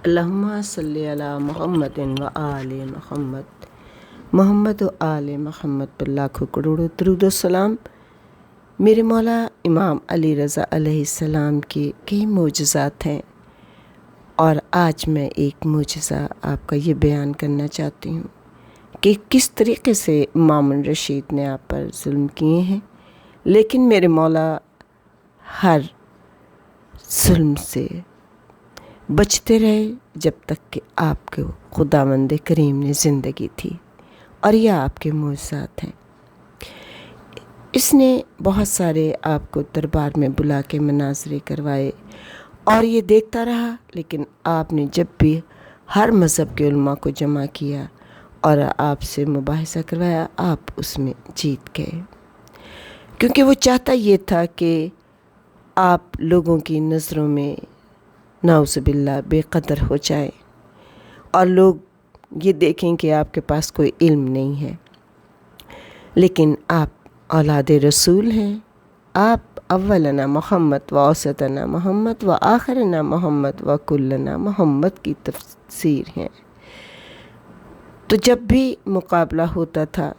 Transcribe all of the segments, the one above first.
اللہم صلی علی محمد و آل محمد محمد و آل محمد پر لاکھوں کروڑوں درود و سلام۔ میرے مولا امام علی رضا علیہ السلام کے کئی معجزات ہیں، اور آج میں ایک معجزہ آپ کا یہ بیان کرنا چاہتی ہوں کہ کس طریقے سے مامون رشید نے آپ پر ظلم کیے ہیں، لیکن میرے مولا ہر ظلم سے بچتے رہے جب تک کہ آپ کو خداوند کریم نے زندگی تھی، اور یہ آپ کے معجزات ہیں۔ اس نے بہت سارے آپ کو دربار میں بلا کے مناظرے کروائے اور یہ دیکھتا رہا، لیکن آپ نے جب بھی ہر مذہب کے علماء کو جمع کیا اور آپ سے مباحثہ کروایا، آپ اس میں جیت گئے، کیونکہ وہ چاہتا یہ تھا کہ آپ لوگوں کی نظروں میں نعوذ باللہ بے قدر ہو جائیں اور لوگ یہ دیکھیں کہ آپ کے پاس کوئی علم نہیں ہے۔ لیکن آپ اولاد رسول ہیں، آپ اولنا محمد و اوسطنا محمد و آخرنا محمد و کلنا محمد کی تفسیر ہیں۔ تو جب بھی مقابلہ ہوتا تھا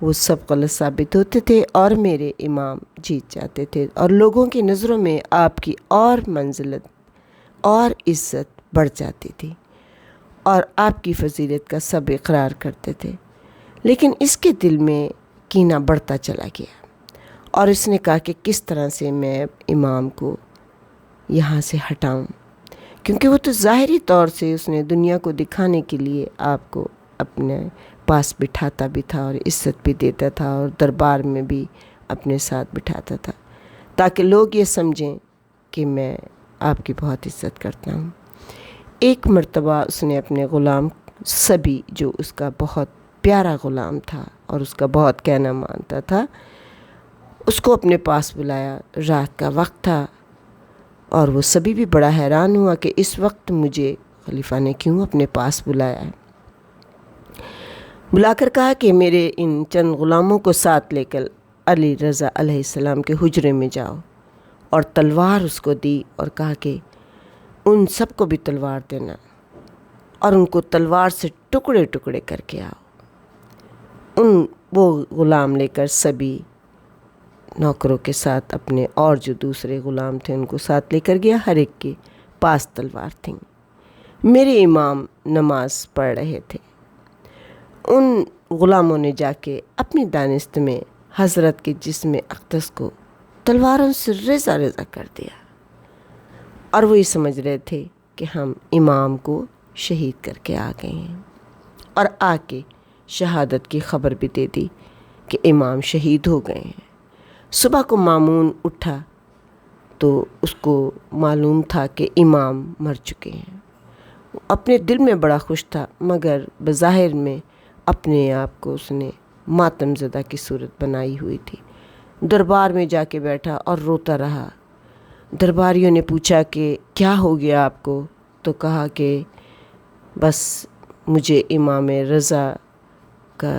وہ سب غلط ثابت ہوتے تھے اور میرے امام جیت جاتے تھے، اور لوگوں کی نظروں میں آپ کی اور منزلت اور عزت بڑھ جاتی تھی اور آپ کی فضیلت کا سب اقرار کرتے تھے۔ لیکن اس کے دل میں کینہ بڑھتا چلا گیا، اور اس نے کہا کہ کس طرح سے میں امام کو یہاں سے ہٹاؤں، کیونکہ وہ تو ظاہری طور سے اس نے دنیا کو دکھانے کے لیے آپ کو اپنے پاس بٹھاتا بھی تھا اور عزت بھی دیتا تھا اور دربار میں بھی اپنے ساتھ بٹھاتا تھا، تاکہ لوگ یہ سمجھیں کہ میں آپ کی بہت عزت کرتا ہوں۔ ایک مرتبہ اس نے اپنے غلام سبی، جو اس کا بہت پیارا غلام تھا اور اس کا بہت کہنا مانتا تھا، اس کو اپنے پاس بلایا۔ رات کا وقت تھا اور وہ سبی بھی بڑا حیران ہوا کہ اس وقت مجھے خلیفہ نے کیوں اپنے پاس بلایا ہے۔ بلا کر کہا کہ میرے ان چند غلاموں کو ساتھ لے کر علی رضا علیہ السلام کے حجرے میں جاؤ، اور تلوار اس کو دی اور کہا کہ ان سب کو بھی تلوار دینا اور ان کو تلوار سے ٹکڑے ٹکڑے کر کے آؤ۔ وہ غلام لے کر سبھی نوکروں کے ساتھ اپنے اور جو دوسرے غلام تھے ان کو ساتھ لے کر گیا، ہر ایک کے پاس تلوار تھیں۔ میرے امام نماز پڑھ رہے تھے، ان غلاموں نے جا کے اپنی دانست میں حضرت کے جسم اقدس کو تلواروں سے ریزہ ریزہ کر دیا، اور وہ یہ سمجھ رہے تھے کہ ہم امام کو شہید کر کے آ گئے ہیں، اور آ کے شہادت کی خبر بھی دے دی کہ امام شہید ہو گئے ہیں۔ صبح کو مامون اٹھا تو اس کو معلوم تھا کہ امام مر چکے ہیں۔ اپنے دل میں بڑا خوش تھا، مگر بظاہر میں اپنے آپ کو اس نے ماتم زدہ کی صورت بنائی ہوئی تھی۔ دربار میں جا کے بیٹھا اور روتا رہا۔ درباریوں نے پوچھا کہ کیا ہو گیا آپ کو؟ تو کہا کہ بس مجھے امام رضا کا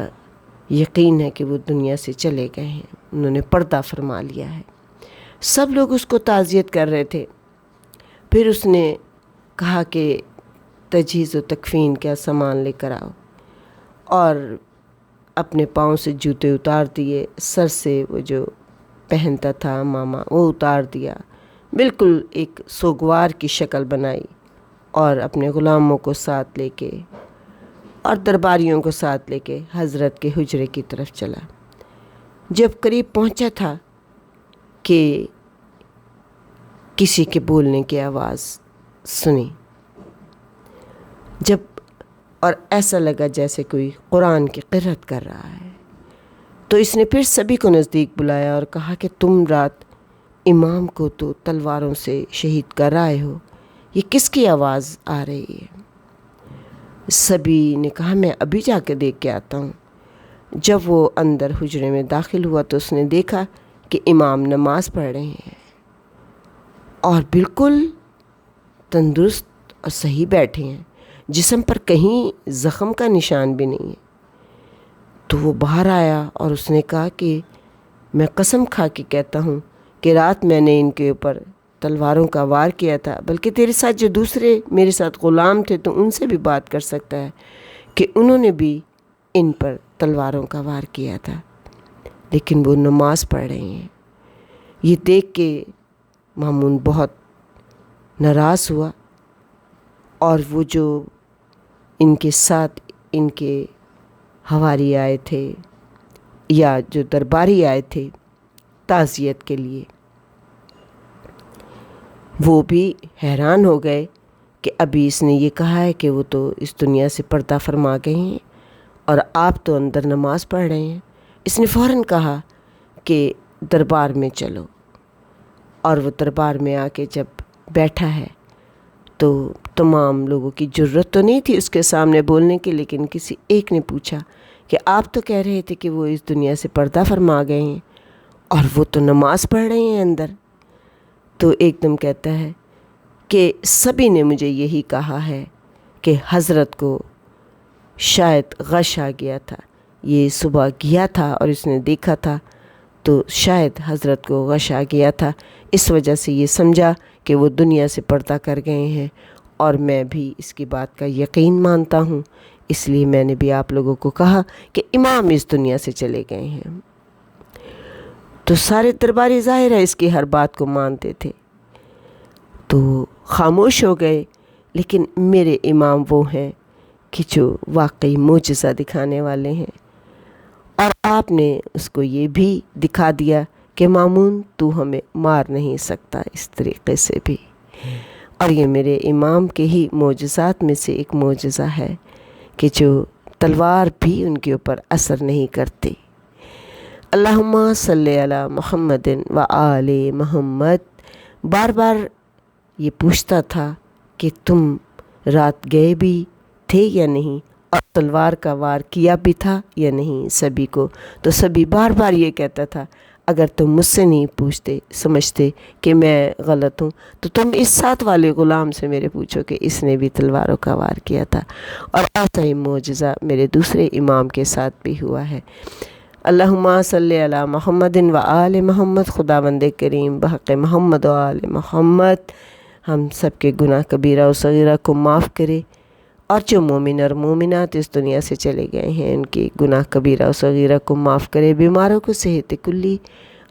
یقین ہے کہ وہ دنیا سے چلے گئے ہیں، انہوں نے پردہ فرما لیا ہے۔ سب لوگ اس کو تعزیت کر رہے تھے۔ پھر اس نے کہا کہ تجہیز و تکفین کا سامان لے کر آؤ، اور اپنے پاؤں سے جوتے اتار دیے، سر سے وہ جو پہنتا تھا ماما وہ اتار دیا، بالکل ایک سوگوار کی شکل بنائی، اور اپنے غلاموں کو ساتھ لے کے اور درباریوں کو ساتھ لے کے حضرت کے حجرے کی طرف چلا۔ جب قریب پہنچا تھا کہ کسی کے بولنے کی آواز سنی، اور ایسا لگا جیسے کوئی قرآن کی قرأت کر رہا ہے، تو اس نے پھر سبھی کو نزدیک بلایا اور کہا کہ تم رات امام کو تو تلواروں سے شہید کر آئے ہو، یہ کس کی آواز آ رہی ہے؟ سبھی نے کہا میں ابھی جا کے دیکھ کے آتا ہوں۔ جب وہ اندر حجرے میں داخل ہوا تو اس نے دیکھا کہ امام نماز پڑھ رہے ہیں اور بالکل تندرست اور صحیح بیٹھے ہیں، جسم پر کہیں زخم کا نشان بھی نہیں ہے۔ تو وہ باہر آیا اور اس نے کہا کہ میں قسم کھا کے کہتا ہوں کہ رات میں نے ان کے اوپر تلواروں کا وار کیا تھا، بلکہ تیرے ساتھ جو دوسرے میرے ساتھ غلام تھے تو ان سے بھی بات کر سکتا ہے کہ انہوں نے بھی ان پر تلواروں کا وار کیا تھا، لیکن وہ نماز پڑھ رہے ہیں۔ یہ دیکھ کے مامون بہت ناراض ہوا، اور وہ جو ان کے ساتھ ان کے حواری آئے تھے یا جو درباری آئے تھے تعزیت کے لیے، وہ بھی حیران ہو گئے کہ ابھی اس نے یہ کہا ہے کہ وہ تو اس دنیا سے پردہ فرما گئے ہیں اور آپ تو اندر نماز پڑھ رہے ہیں۔ اس نے فوراً کہا کہ دربار میں چلو، اور وہ دربار میں آ کے جب بیٹھا ہے تو تمام لوگوں کی جرت تو نہیں تھی اس کے سامنے بولنے کی، لیکن کسی ایک نے پوچھا کہ آپ تو کہہ رہے تھے کہ وہ اس دنیا سے پردہ فرما گئے ہیں اور وہ تو نماز پڑھ رہے ہیں اندر۔ تو ایک دم کہتا ہے کہ سبھی نے مجھے یہی کہا ہے کہ حضرت کو شاید غش آ گیا تھا، یہ صبح گیا تھا اور اس نے دیکھا تھا، تو شاید حضرت کو غش آ گیا تھا، اس وجہ سے یہ سمجھا کہ وہ دنیا سے پردہ کر گئے ہیں، اور میں بھی اس کی بات کا یقین مانتا ہوں، اس لیے میں نے بھی آپ لوگوں کو کہا کہ امام اس دنیا سے چلے گئے ہیں۔ تو سارے درباری ظاہر ہے اس کی ہر بات کو مانتے تھے، تو خاموش ہو گئے، لیکن میرے امام وہ ہیں کہ جو واقعی معجزہ دکھانے والے ہیں، اور آپ نے اس کو یہ بھی دکھا دیا کہ مامون تو ہمیں مار نہیں سکتا اس طریقے سے بھی۔ اور یہ میرے امام کے ہی معجزات میں سے ایک معجزہ ہے کہ جو تلوار بھی ان کے اوپر اثر نہیں کرتی۔ اللہم صلی علی محمد و آل محمد بار بار یہ پوچھتا تھا کہ تم رات گئے بھی تھے یا نہیں، اور تلوار کا وار کیا بھی تھا یا نہیں سبھی کو، تو سبھی بار بار یہ کہتا تھا اگر تم مجھ سے نہیں پوچھتے سمجھتے کہ میں غلط ہوں تو تم اس ساتھ والے غلام سے میرے پوچھو کہ اس نے بھی تلواروں کا وار کیا تھا۔ اور ایسا ہی معجزہ میرے دوسرے امام کے ساتھ بھی ہوا ہے۔ اللہم صلی علی محمد و آل محمد، خداوند کریم بحق محمد و آل محمد ہم سب کے گناہ کبیرہ و صغیرہ کو معاف کرے، اور جو مومن اور مومنات اس دنیا سے چلے گئے ہیں ان کی گناہ کبیرہ و صغیرہ کو معاف کرے، بیماروں کو صحت کلی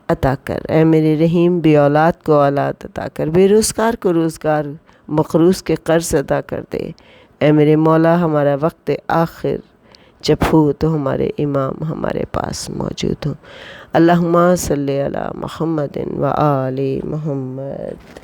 عطا کر، اے میرے رحیم بے اولاد کو اولاد عطا کر، بے روزگار کو روزگار، مقروض کے قرض ادا کر دے، اے میرے مولا ہمارا وقت آخر جب ہو تو ہمارے امام ہمارے پاس موجود ہوں۔ اللہم صلی علی محمد و آل محمد۔